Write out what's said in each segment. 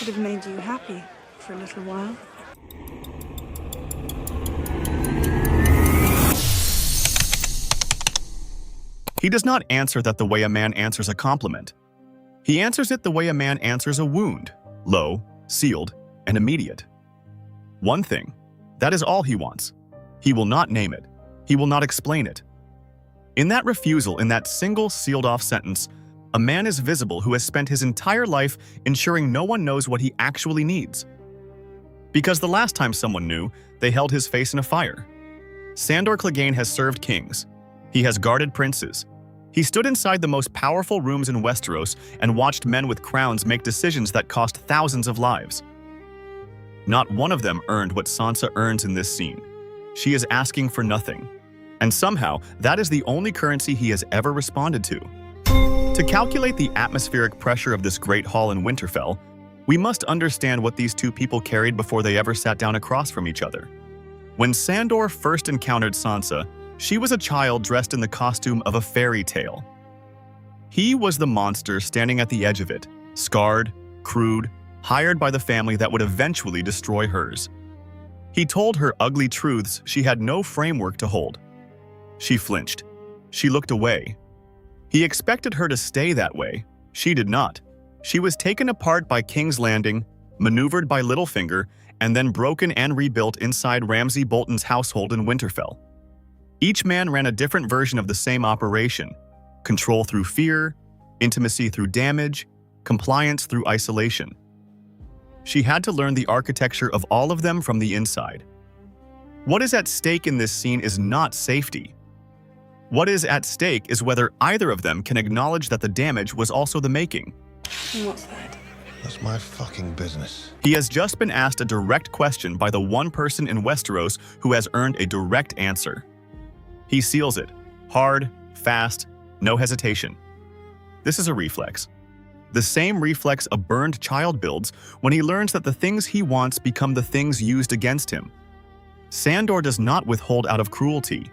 could have made you happy for a little while. He does not answer that the way a man answers a compliment. He answers it the way a man answers a wound, low, sealed, and immediate. One thing, that is all he wants. He will not name it. He will not explain it. In that refusal, in that single sealed-off sentence, a man is visible who has spent his entire life ensuring no one knows what he actually needs. Because the last time someone knew, they held his face in a fire. Sandor Clegane has served kings. He has guarded princes. He stood inside the most powerful rooms in Westeros and watched men with crowns make decisions that cost thousands of lives. Not one of them earned what Sansa earns in this scene. She is asking for nothing. And somehow, that is the only currency he has ever responded to. To calculate the atmospheric pressure of this great hall in Winterfell, we must understand what these two people carried before they ever sat down across from each other. When Sandor first encountered Sansa, she was a child dressed in the costume of a fairy tale. He was the monster standing at the edge of it, scarred, crude, hired by the family that would eventually destroy hers. He told her ugly truths she had no framework to hold. She flinched. She looked away. He expected her to stay that way. She did not. She was taken apart by King's Landing, maneuvered by Littlefinger, and then broken and rebuilt inside Ramsay Bolton's household in Winterfell. Each man ran a different version of the same operation: control through fear, intimacy through damage, compliance through isolation. She had to learn the architecture of all of them from the inside. What is at stake in this scene is not safety. What is at stake is whether either of them can acknowledge that the damage was also the making. What's that? That's my fucking business. He has just been asked a direct question by the one person in Westeros who has earned a direct answer. He seals it, hard, fast, no hesitation. This is a reflex. The same reflex a burned child builds when he learns that the things he wants become the things used against him. Sandor does not withhold out of cruelty.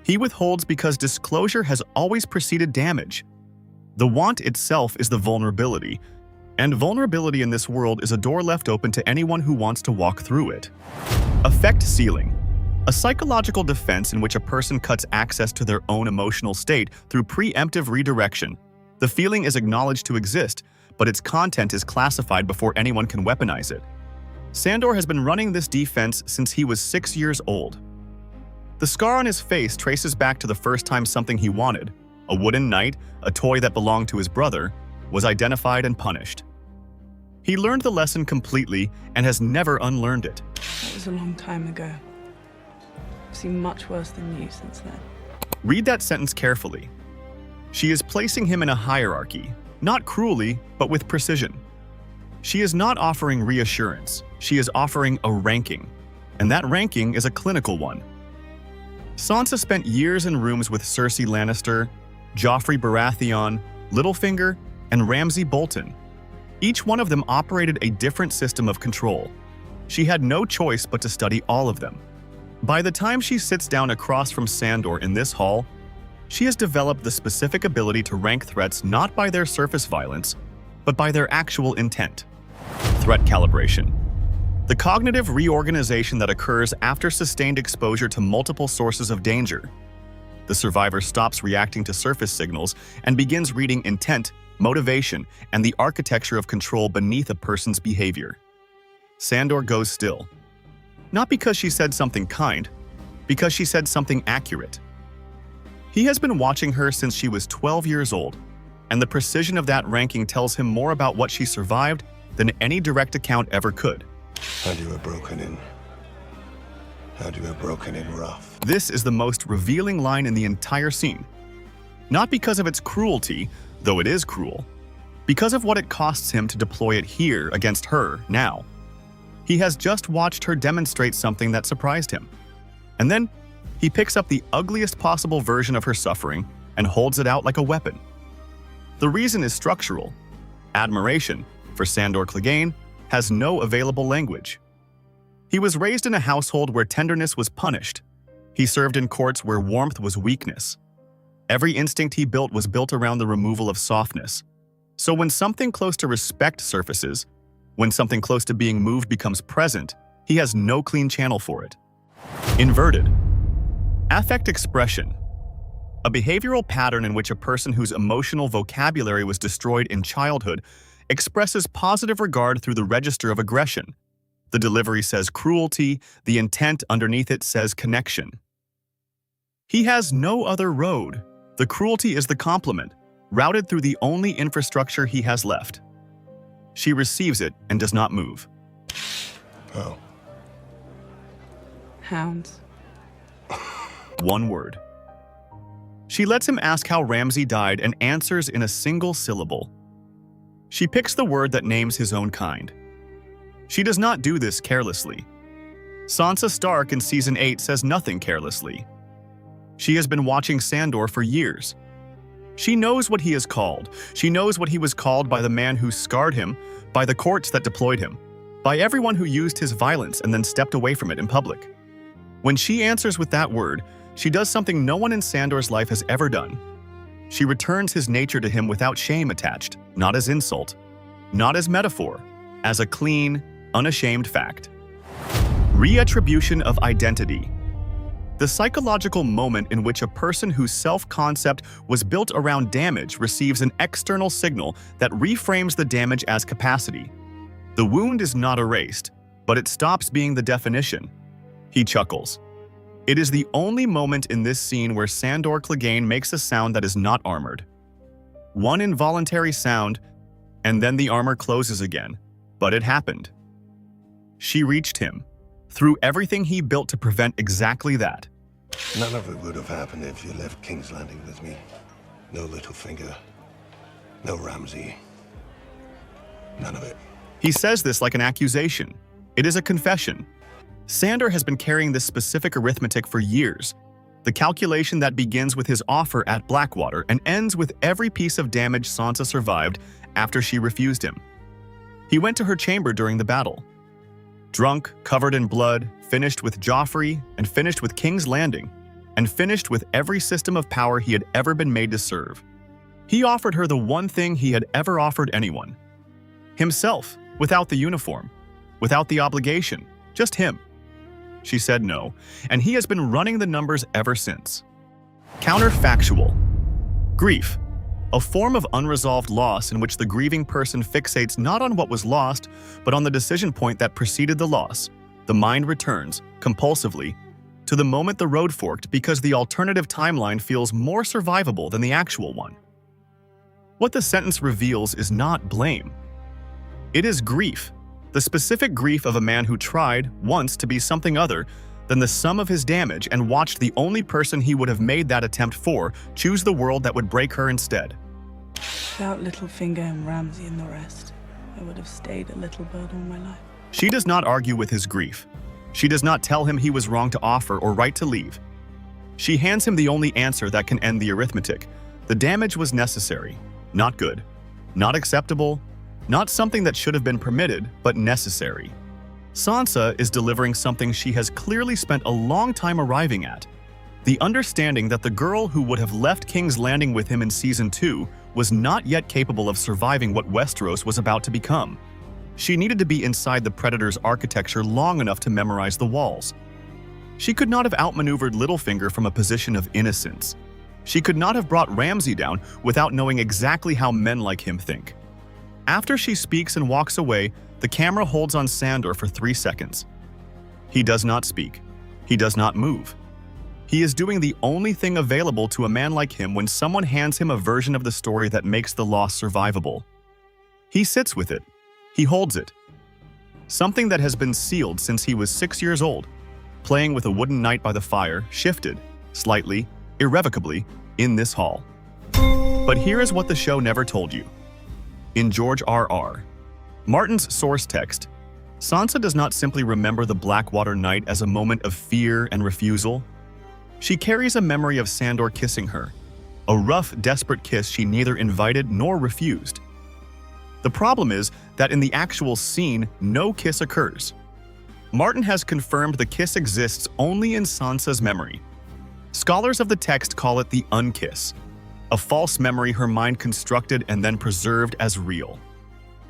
He withholds because disclosure has always preceded damage. The want itself is the vulnerability, and vulnerability in this world is a door left open to anyone who wants to walk through it. Effect sealing. A psychological defense in which a person cuts access to their own emotional state through preemptive redirection. The feeling is acknowledged to exist, but its content is classified before anyone can weaponize it. Sandor has been running this defense since he was 6 years old. The scar on his face traces back to the first time something he wanted, a wooden knight, a toy that belonged to his brother, was identified and punished. He learned the lesson completely and has never unlearned it. That was a long time ago. I've seen much worse than you since then. Read that sentence carefully. She is placing him in a hierarchy, not cruelly, but with precision. She is not offering reassurance. She is offering a ranking, and that ranking is a clinical one. Sansa spent years in rooms with Cersei Lannister, Joffrey Baratheon, Littlefinger, and Ramsay Bolton. Each one of them operated a different system of control. She had no choice but to study all of them. By the time she sits down across from Sandor in this hall, she has developed the specific ability to rank threats not by their surface violence, but by their actual intent. Threat calibration. The cognitive reorganization that occurs after sustained exposure to multiple sources of danger. The survivor stops reacting to surface signals and begins reading intent, motivation, and the architecture of control beneath a person's behavior. Sandor goes still. Not because she said something kind, because she said something accurate. He has been watching her since she was 12 years old, and the precision of that ranking tells him more about what she survived than any direct account ever could. And you were broken in. And you were broken in rough. This is the most revealing line in the entire scene. Not because of its cruelty, though it is cruel, because of what it costs him to deploy it here against her now. He has just watched her demonstrate something that surprised him. And then he picks up the ugliest possible version of her suffering and holds it out like a weapon. The reason is structural. Admiration, for Sandor Clegane, has no available language. He was raised in a household where tenderness was punished. He served in courts where warmth was weakness. Every instinct he built was built around the removal of softness. So when something close to respect surfaces, When something close to being moved becomes present, he has no clean channel for it. Inverted. Affect expression. A behavioral pattern in which a person whose emotional vocabulary was destroyed in childhood expresses positive regard through the register of aggression. The delivery says cruelty, the intent underneath it says connection. He has no other road. The cruelty is the complement, routed through the only infrastructure he has left. She receives it and does not move. Oh. Hounds. One word. She lets him ask how Ramsay died and answers in a single syllable. She picks the word that names his own kind. She does not do this carelessly. Sansa Stark in Season 8 says nothing carelessly. She has been watching Sandor for years. She knows what he is called. She knows what he was called by the man who scarred him, by the courts that deployed him, by everyone who used his violence and then stepped away from it in public. When she answers with that word, she does something no one in Sandor's life has ever done. She returns his nature to him without shame attached, not as insult, not as metaphor, as a clean, unashamed fact. Reattribution of identity. The psychological moment in which a person whose self-concept was built around damage receives an external signal that reframes the damage as capacity. The wound is not erased, but it stops being the definition. He chuckles. It is the only moment in this scene where Sandor Clegane makes a sound that is not armored. One involuntary sound, and then the armor closes again. But it happened. She reached him, through everything he built to prevent exactly that. None of it would have happened if you left King's Landing with me. No Littlefinger. No Ramsay. None of it. He says this like an accusation. It is a confession. Sandor has been carrying this specific arithmetic for years. The calculation that begins with his offer at Blackwater and ends with every piece of damage Sansa survived after she refused him. He went to her chamber during the battle. Drunk, covered in blood, finished with Joffrey, and finished with King's Landing, and finished with every system of power he had ever been made to serve. He offered her the one thing he had ever offered anyone. Himself, without the uniform, without the obligation, just him. She said no, and he has been running the numbers ever since. Counterfactual. Grief. A form of unresolved loss in which the grieving person fixates not on what was lost, but on the decision point that preceded the loss. The mind returns, compulsively, to the moment the road forked because the alternative timeline feels more survivable than the actual one. What the sentence reveals is not blame. It is grief, the specific grief of a man who tried, once, to be something other than the sum of his damage and watched the only person he would have made that attempt for choose the world that would break her instead. Without Littlefinger and Ramsay and the rest, I would have stayed a little bird all my life. She does not argue with his grief. She does not tell him he was wrong to offer or right to leave. She hands him the only answer that can end the arithmetic. The damage was necessary, not good, not acceptable, not something that should have been permitted, but necessary. Sansa is delivering something she has clearly spent a long time arriving at. The understanding that the girl who would have left King's Landing with him in Season 2 was not yet capable of surviving what Westeros was about to become. She needed to be inside the Predator's architecture long enough to memorize the walls. She could not have outmaneuvered Littlefinger from a position of innocence. She could not have brought Ramsay down without knowing exactly how men like him think. After she speaks and walks away, the camera holds on Sandor for 3 seconds. He does not speak. He does not move. He is doing the only thing available to a man like him when someone hands him a version of the story that makes the loss survivable. He sits with it. He holds it. Something that has been sealed since he was 6 years old, playing with a wooden knight by the fire, shifted, slightly, irrevocably, in this hall. But here is what the show never told you. In George R.R. Martin's source text, Sansa does not simply remember the Blackwater night as a moment of fear and refusal. She carries a memory of Sandor kissing her, a rough, desperate kiss she neither invited nor refused. The problem is that in the actual scene, no kiss occurs. Martin has confirmed the kiss exists only in Sansa's memory. Scholars of the text call it the UnKiss, a false memory her mind constructed and then preserved as real.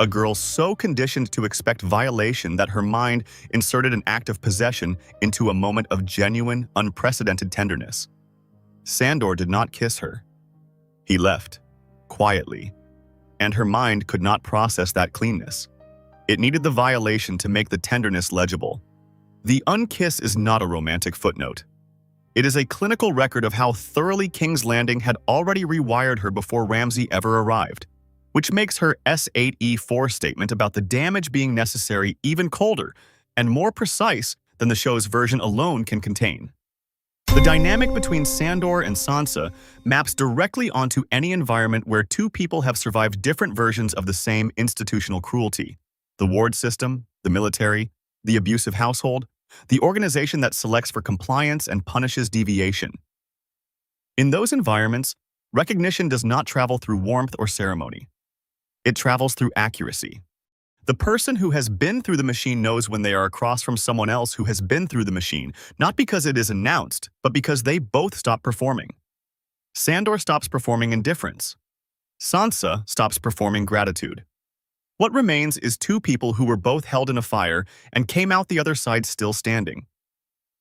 a girl so conditioned to expect violation that her mind inserted an act of possession into a moment of genuine, unprecedented tenderness. Sandor did not kiss her. He left, quietly, and her mind could not process that cleanness. It needed the violation to make the tenderness legible. The UnKiss is not a romantic footnote. It is a clinical record of how thoroughly King's Landing had already rewired her before Ramsay ever arrived, which makes her S8E4 statement about the damage being necessary even colder and more precise than the show's version alone can contain. The dynamic between Sandor and Sansa maps directly onto any environment where two people have survived different versions of the same institutional cruelty. The ward system, the military, the abusive household, the organization that selects for compliance and punishes deviation. In those environments, recognition does not travel through warmth or ceremony. It travels through accuracy. The person who has been through the machine knows when they are across from someone else who has been through the machine, not because it is announced, but because they both stop performing. Sandor stops performing indifference. Sansa stops performing gratitude. What remains is two people who were both held in a fire and came out the other side still standing.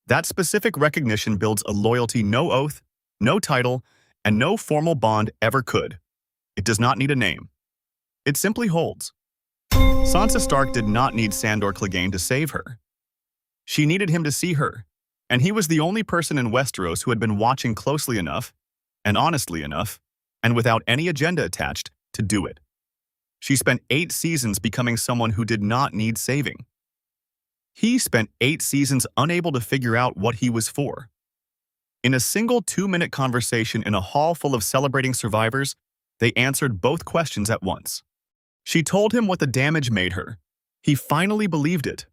That specific recognition builds a loyalty no oath, no title, and no formal bond ever could. It does not need a name. It simply holds. Sansa Stark did not need Sandor Clegane to save her. She needed him to see her, and he was the only person in Westeros who had been watching closely enough, and honestly enough, and without any agenda attached, to do it. She spent 8 seasons becoming someone who did not need saving. He spent 8 seasons unable to figure out what he was for. In a single 2-minute conversation in a hall full of celebrating survivors, they answered both questions at once. She told him what the damage made her. He finally believed it.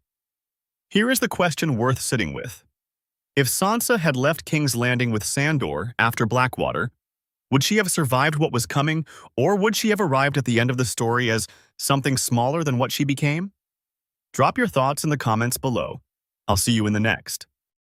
Here is the question worth sitting with. If Sansa had left King's Landing with Sandor after Blackwater, would she have survived what was coming, or would she have arrived at the end of the story as something smaller than what she became? Drop your thoughts in the comments below. I'll see you in the next.